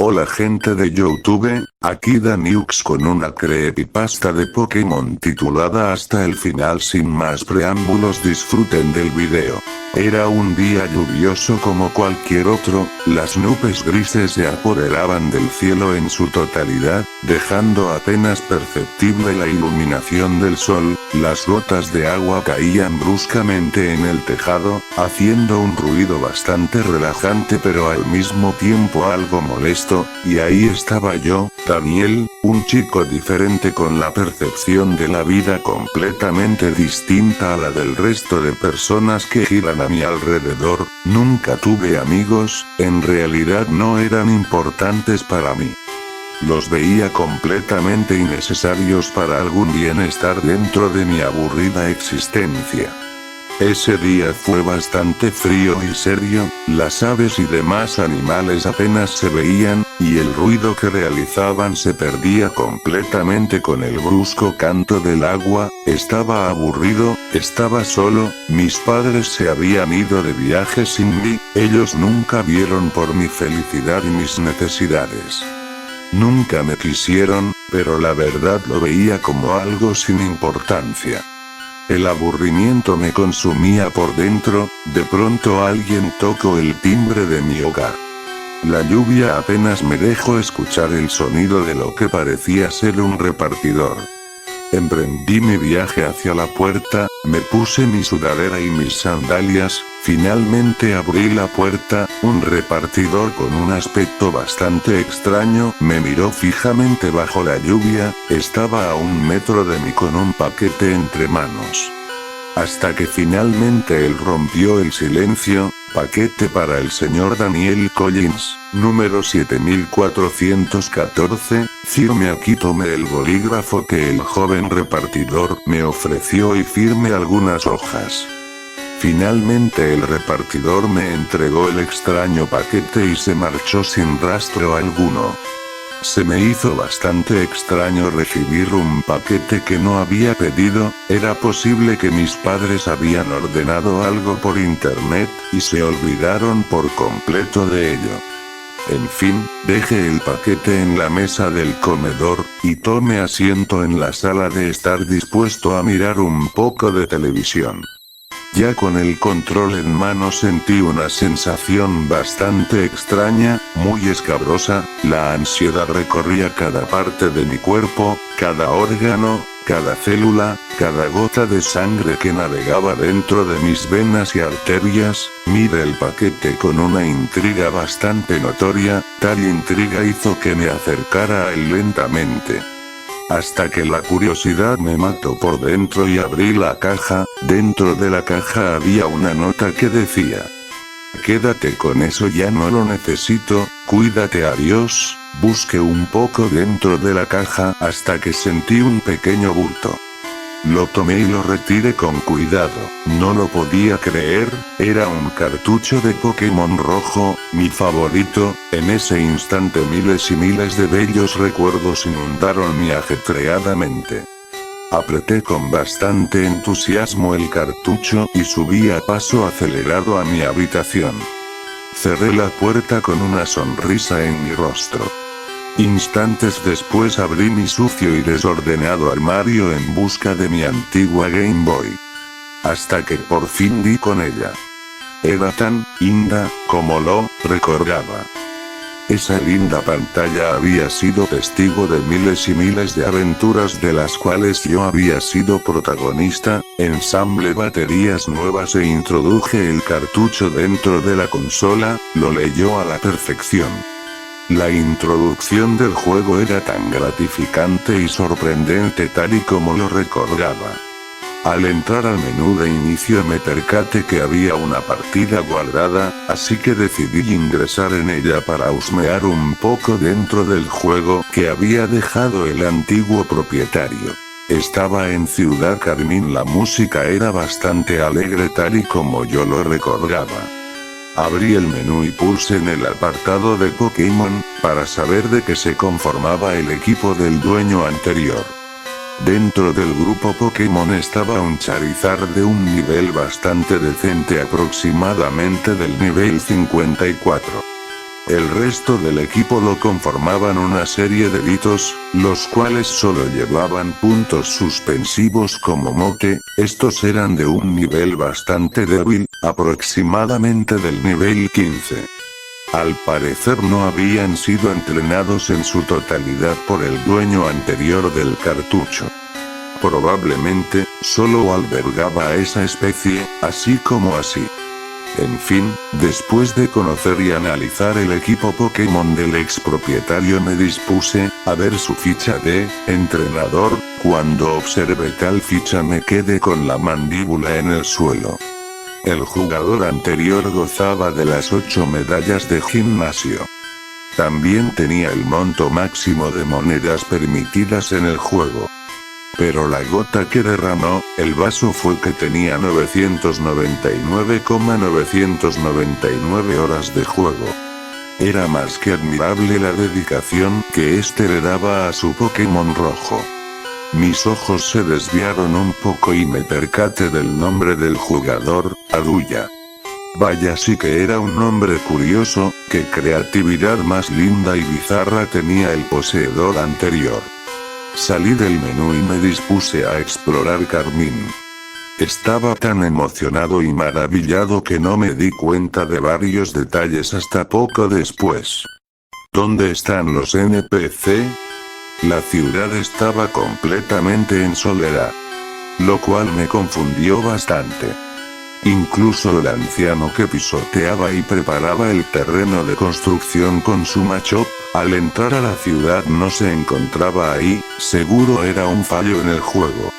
Hola gente de YouTube, aquí Daniux con una creepypasta de Pokémon titulada Hasta el final. Sin más preámbulos, disfruten del video. Era un día lluvioso como cualquier otro, las nubes grises se apoderaban del cielo en su totalidad, dejando apenas perceptible la iluminación del sol. Las gotas de agua caían bruscamente en el tejado, haciendo un ruido bastante relajante pero al mismo tiempo algo molesto, y ahí estaba yo, Daniel, un chico diferente con la percepción de la vida completamente distinta a la del resto de personas que giran a mi alrededor. Nunca tuve amigos, en realidad no eran importantes para mí. Los veía completamente innecesarios para algún bienestar dentro de mi aburrida existencia. Ese día fue bastante frío y serio, las aves y demás animales apenas se veían, y el ruido que realizaban se perdía completamente con el brusco canto del agua. Estaba aburrido, estaba solo, mis padres se habían ido de viaje sin mí, ellos nunca vieron por mi felicidad y mis necesidades. Nunca me quisieron, pero la verdad lo veía como algo sin importancia. El aburrimiento me consumía por dentro. De pronto alguien tocó el timbre de mi hogar. La lluvia apenas me dejó escuchar el sonido de lo que parecía ser un repartidor. Emprendí mi viaje hacia la puerta, me puse mi sudadera y mis sandalias, finalmente abrí la puerta. Un repartidor con un aspecto bastante extraño me miró fijamente bajo la lluvia, estaba a 1 metro de mí con un paquete entre manos. Hasta que finalmente él rompió el silencio. Paquete para el señor Daniel Collins, número 7414, firme aquí. Tomé el bolígrafo que el joven repartidor me ofreció y firmé algunas hojas. Finalmente el repartidor me entregó el extraño paquete y se marchó sin rastro alguno. Se me hizo bastante extraño recibir un paquete que no había pedido. Era posible que mis padres habían ordenado algo por internet, y se olvidaron por completo de ello. En fin, dejé el paquete en la mesa del comedor, y tomé asiento en la sala de estar dispuesto a mirar un poco de televisión. Ya con el control en mano sentí una sensación bastante extraña, muy escabrosa. La ansiedad recorría cada parte de mi cuerpo, cada órgano, cada célula, cada gota de sangre que navegaba dentro de mis venas y arterias. Miré el paquete con una intriga bastante notoria, tal intriga hizo que me acercara a él lentamente. Hasta que la curiosidad me mató por dentro y abrí la caja. Dentro de la caja había una nota que decía: quédate con eso, ya no lo necesito, cuídate, adiós. Busqué un poco dentro de la caja hasta que sentí un pequeño bulto. Lo tomé y lo retiré con cuidado. No lo podía creer, era un cartucho de Pokémon rojo, mi favorito. En ese instante miles y miles de bellos recuerdos inundaron mi ajetreada mente. Apreté con bastante entusiasmo el cartucho y subí a paso acelerado a mi habitación. Cerré la puerta con una sonrisa en mi rostro. Instantes después abrí mi sucio y desordenado armario en busca de mi antigua Game Boy. Hasta que por fin di con ella. Era tan linda como lo recordaba. Esa linda pantalla había sido testigo de miles y miles de aventuras de las cuales yo había sido protagonista. Ensamblé baterías nuevas e introduje el cartucho dentro de la consola, lo leyó a la perfección. La introducción del juego era tan gratificante y sorprendente tal y como lo recordaba. Al entrar al menú de inicio me percaté que había una partida guardada, así que decidí ingresar en ella para husmear un poco dentro del juego que había dejado el antiguo propietario. Estaba en Ciudad Carmín, la música era bastante alegre tal y como yo lo recordaba. Abrí el menú y pulsé en el apartado de Pokémon, para saber de qué se conformaba el equipo del dueño anterior. Dentro del grupo Pokémon estaba un Charizard de un nivel bastante decente, aproximadamente del nivel 54. El resto del equipo lo conformaban una serie de Vitos, los cuales solo llevaban puntos suspensivos como mote. Estos eran de un nivel bastante débil, aproximadamente del nivel 15. Al parecer no habían sido entrenados en su totalidad por el dueño anterior del cartucho. Probablemente, solo albergaba a esa especie, así como así. En fin, después de conocer y analizar el equipo Pokémon del ex propietario me dispuse a ver su ficha de entrenador. Cuando observé tal ficha me quedé con la mandíbula en el suelo. El jugador anterior gozaba de las 8 medallas de gimnasio. También tenía el monto máximo de monedas permitidas en el juego. Pero la gota que derramó el vaso fue que tenía 999,999 horas de juego. Era más que admirable la dedicación que este le daba a su Pokémon rojo. Mis ojos se desviaron un poco y me percaté del nombre del jugador, Aruya. Vaya, sí que era un nombre curioso. Qué creatividad más linda y bizarra tenía el poseedor anterior. Salí del menú y me dispuse a explorar Carmín. Estaba tan emocionado y maravillado que no me di cuenta de varios detalles hasta poco después. ¿Dónde están los NPC? La ciudad estaba completamente en soledad, lo cual me confundió bastante. Incluso el anciano que pisoteaba y preparaba el terreno de construcción con su Machop, al entrar a la ciudad no se encontraba ahí. Seguro era un fallo en el juego.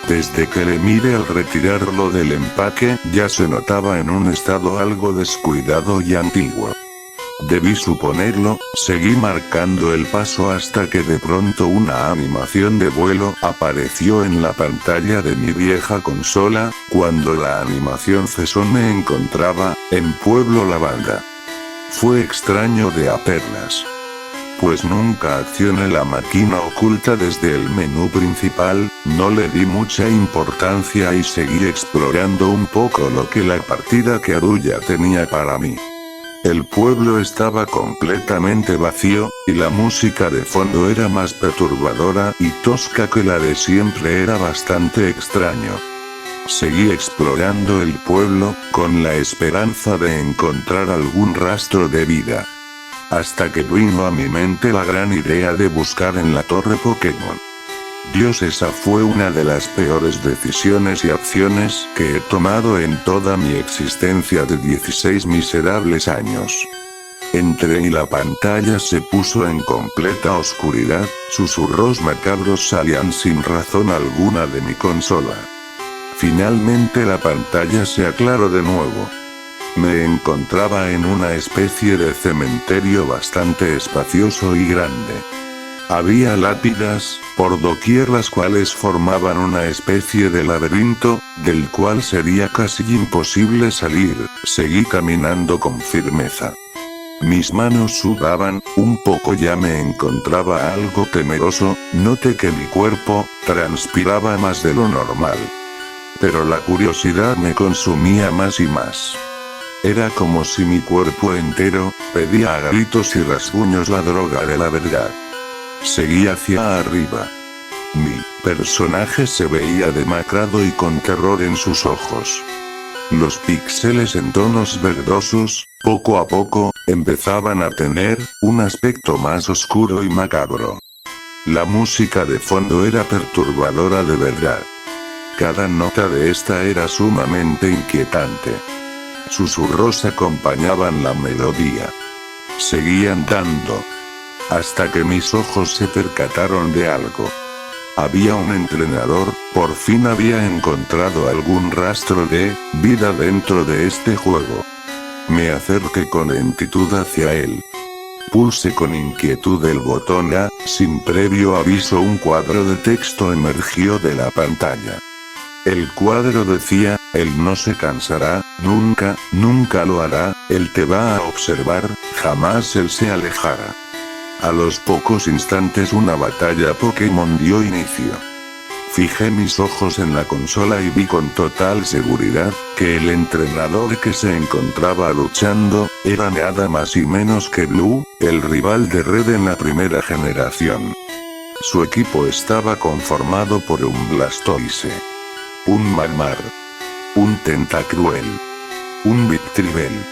Desde que le miré al retirarlo del empaque, ya se notaba en un estado algo descuidado y antiguo. Debí suponerlo. Seguí marcando el paso hasta que de pronto una animación de vuelo apareció en la pantalla de mi vieja consola. Cuando la animación cesó me encontraba en Pueblo Lavanda. Fue extraño de a perlas, pues nunca accioné la máquina oculta desde el menú principal. No le di mucha importancia y seguí explorando un poco lo que la partida que Aruya tenía para mí. El pueblo estaba completamente vacío, y la música de fondo era más perturbadora y tosca que la de siempre. Era bastante extraño. Seguí explorando el pueblo, con la esperanza de encontrar algún rastro de vida. Hasta que vino a mi mente la gran idea de buscar en la torre Pokémon. Dios, esa fue una de las peores decisiones y acciones que he tomado en toda mi existencia de 16 miserables años. Entré y la pantalla se puso en completa oscuridad. Susurros macabros salían sin razón alguna de mi consola. Finalmente la pantalla se aclaró de nuevo. Me encontraba en una especie de cementerio bastante espacioso y grande. Había lápidas por doquier, las cuales formaban una especie de laberinto, del cual sería casi imposible salir. Seguí caminando con firmeza. Mis manos sudaban un poco, ya me encontraba algo temeroso. Noté que mi cuerpo transpiraba más de lo normal. Pero la curiosidad me consumía más y más. Era como si mi cuerpo entero pedía a gritos y rasguños la droga de la verdad. Seguí hacia arriba. Mi personaje se veía demacrado y con terror en sus ojos. Los píxeles en tonos verdosos, poco a poco, empezaban a tener un aspecto más oscuro y macabro. La música de fondo era perturbadora de verdad. Cada nota de esta era sumamente inquietante. Susurros acompañaban la melodía. Seguí andando, hasta que mis ojos se percataron de algo. Había un entrenador. Por fin había encontrado algún rastro de vida dentro de este juego. Me acerqué con lentitud hacia él. Pulsé con inquietud el botón A. Sin previo aviso, un cuadro de texto emergió de la pantalla. El cuadro decía: él no se cansará, nunca, nunca lo hará, él te va a observar, jamás él se alejará. A los pocos instantes una batalla Pokémon dio inicio. Fijé mis ojos en la consola y vi con total seguridad, que el entrenador que se encontraba luchando, era nada más y menos que Blue, el rival de Red en la primera generación. Su equipo estaba conformado por un Blastoise, un Magmar, un Tentacruel, un Victreebel,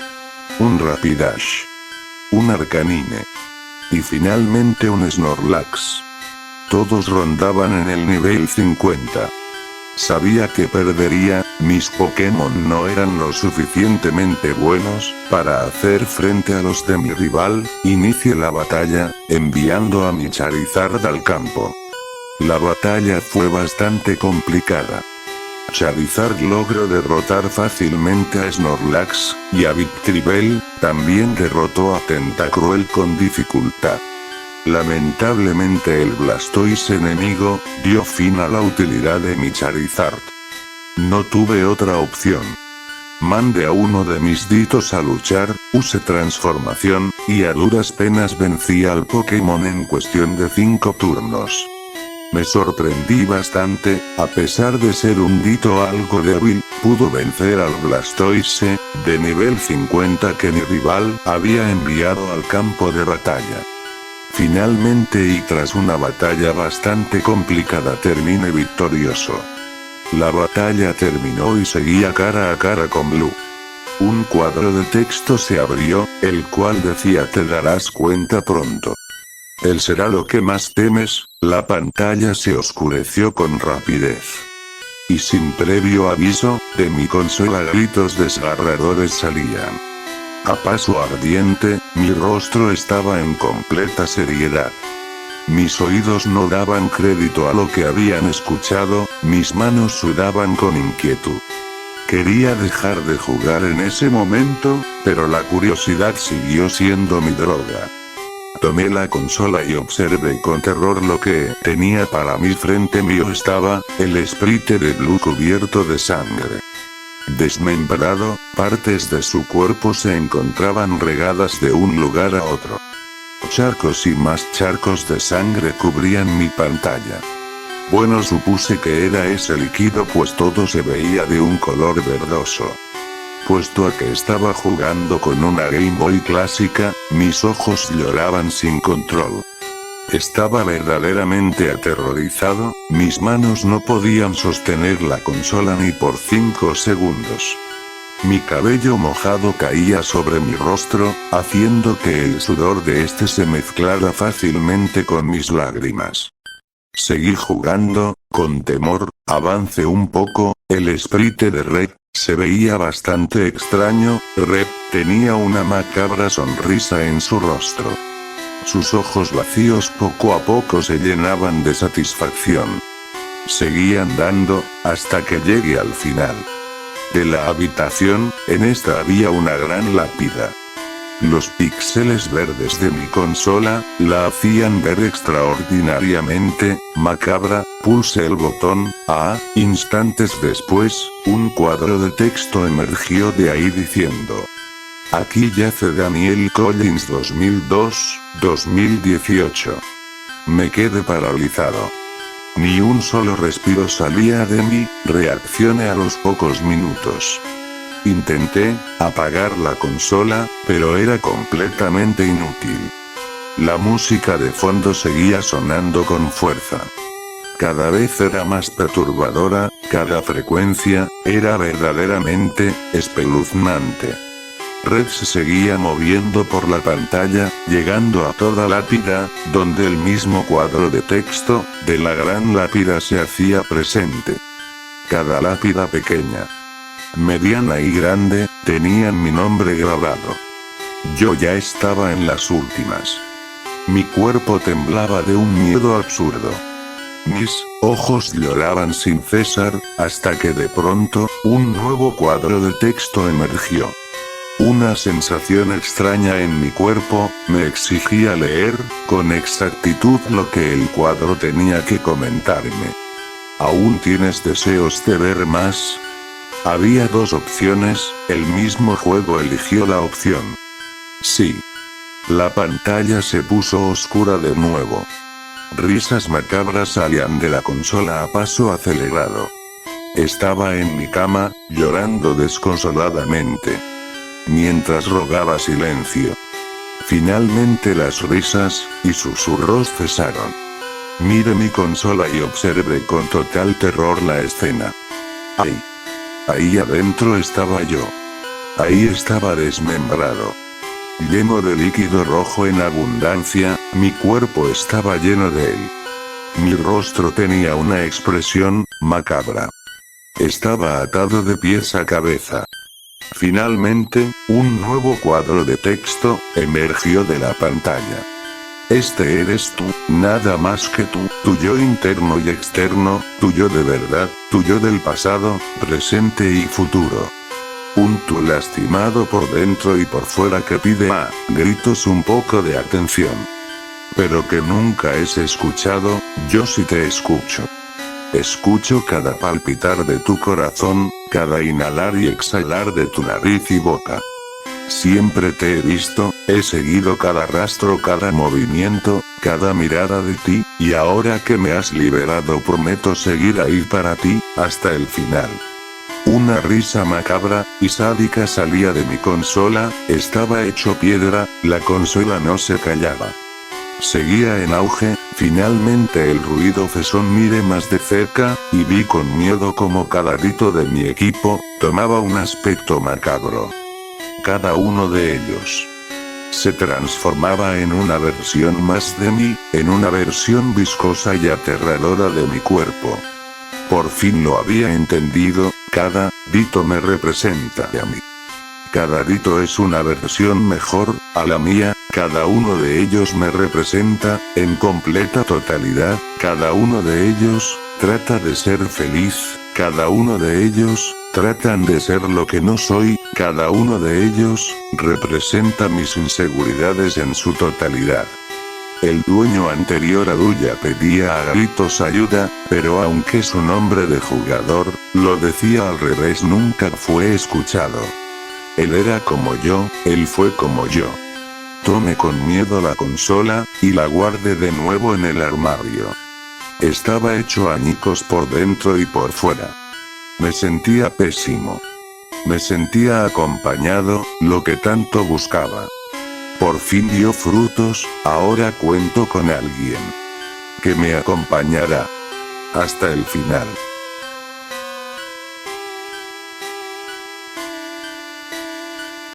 un Rapidash, un Arcanine, y finalmente un Snorlax. Todos rondaban en el nivel 50. Sabía que perdería, mis Pokémon no eran lo suficientemente buenos, para hacer frente a los de mi rival. Inicié la batalla, enviando a mi Charizard al campo. La batalla fue bastante complicada. Charizard logró derrotar fácilmente a Snorlax, y a Victreebel, también derrotó a Tentacruel con dificultad. Lamentablemente el Blastoise enemigo, dio fin a la utilidad de mi Charizard. No tuve otra opción. Mandé a uno de mis Ditos a luchar, usé transformación, y a duras penas vencí al Pokémon en cuestión de 5 turnos. Me sorprendí bastante, a pesar de ser un Dito algo débil, pudo vencer al Blastoise, de nivel 50 que mi rival había enviado al campo de batalla. Finalmente y tras una batalla bastante complicada terminé victorioso. La batalla terminó y seguía cara a cara con Blue. Un cuadro de texto se abrió, el cual decía: te darás cuenta pronto. ¿Él será lo que más temes? La pantalla se oscureció con rapidez. Y sin previo aviso, de mi consola gritos desgarradores salían. A paso ardiente, mi rostro estaba en completa seriedad. Mis oídos no daban crédito a lo que habían escuchado, mis manos sudaban con inquietud. Quería dejar de jugar en ese momento, pero la curiosidad siguió siendo mi droga. Tomé la consola y observé con terror lo que tenía para mí. Frente mío estaba, el Sprite de Blue cubierto de sangre. Desmembrado, partes de su cuerpo se encontraban regadas de un lugar a otro. Charcos y más charcos de sangre cubrían mi pantalla. Bueno, supuse que era ese líquido, pues todo se veía de un color verdoso. Puesto a que estaba jugando con una Game Boy clásica, mis ojos lloraban sin control. Estaba verdaderamente aterrorizado, mis manos no podían sostener la consola ni por 5 segundos. Mi cabello mojado caía sobre mi rostro, haciendo que el sudor de este se mezclara fácilmente con mis lágrimas. Seguí jugando, con temor, avancé un poco, el Sprite de Red se veía bastante extraño. Red tenía una macabra sonrisa en su rostro. Sus ojos vacíos poco a poco se llenaban de satisfacción. Seguí andando, hasta que llegué al final de la habitación. En esta había una gran lápida. Los píxeles verdes de mi consola, la hacían ver extraordinariamente macabra. Pulsé el botón A, instantes después, un cuadro de texto emergió de ahí diciendo: aquí yace Daniel Collins 2002-2018. Me quedé paralizado. Ni un solo respiro salía de mí, reaccioné a los pocos minutos. Intenté apagar la consola, pero era completamente inútil. La música de fondo seguía sonando con fuerza. Cada vez era más perturbadora, cada frecuencia era verdaderamente espeluznante. Red se seguía moviendo por la pantalla, llegando a toda lápida, donde el mismo cuadro de texto de la gran lápida se hacía presente. Cada lápida pequeña, mediana y grande, tenían mi nombre grabado. Yo ya estaba en las últimas. Mi cuerpo temblaba de un miedo absurdo. Mis ojos lloraban sin cesar, hasta que de pronto, un nuevo cuadro de texto emergió. Una sensación extraña en mi cuerpo me exigía leer con exactitud lo que el cuadro tenía que comentarme. ¿Aún tienes deseos de ver más? Había dos opciones, el mismo juego eligió la opción sí. La pantalla se puso oscura de nuevo. Risas macabras salían de la consola a paso acelerado. Estaba en mi cama, llorando desconsoladamente. Mientras rogaba silencio. Finalmente las risas y susurros cesaron. Miré mi consola y observé con total terror la escena. ¡Ay! Ahí adentro estaba yo. Ahí estaba desmembrado. Lleno de líquido rojo en abundancia, mi cuerpo estaba lleno de él. Mi rostro tenía una expresión macabra. Estaba atado de pies a cabeza. Finalmente, un nuevo cuadro de texto emergió de la pantalla. Este eres tú, nada más que tú, tu yo interno y externo, tu yo de verdad, tu yo del pasado, presente y futuro. Un tú lastimado por dentro y por fuera que pide a gritos un poco de atención. Pero que nunca es escuchado, yo sí te escucho. Escucho cada palpitar de tu corazón, cada inhalar y exhalar de tu nariz y boca. Siempre te he visto, he seguido cada rastro, cada movimiento, cada mirada de ti, y ahora que me has liberado prometo seguir ahí para ti, hasta el final. Una risa macabra y sádica salía de mi consola, estaba hecho piedra, la consola no se callaba. Seguía en auge, finalmente el ruido cesó. Miré más de cerca, y vi con miedo como cada grito de mi equipo, tomaba un aspecto macabro. Cada uno de ellos se transformaba en una versión más de mí, en una versión viscosa y aterradora de mi cuerpo. Por fin lo había entendido, cada grito me representa a mí. Cada grito es una versión mejor, a la mía, cada uno de ellos me representa, en completa totalidad, cada uno de ellos trata de ser feliz, cada uno de ellos tratan de ser lo que no soy, cada uno de ellos representa mis inseguridades en su totalidad. El dueño anterior a Duya pedía a gritos ayuda, pero aunque su nombre de jugador lo decía al revés, nunca fue escuchado. Él era como yo, él fue como yo. Tomé con miedo la consola, y la guardé de nuevo en el armario. Estaba hecho añicos por dentro y por fuera. Me sentía pésimo. Me sentía acompañado, lo que tanto buscaba. Por fin dio frutos, ahora cuento con alguien que me acompañará hasta el final.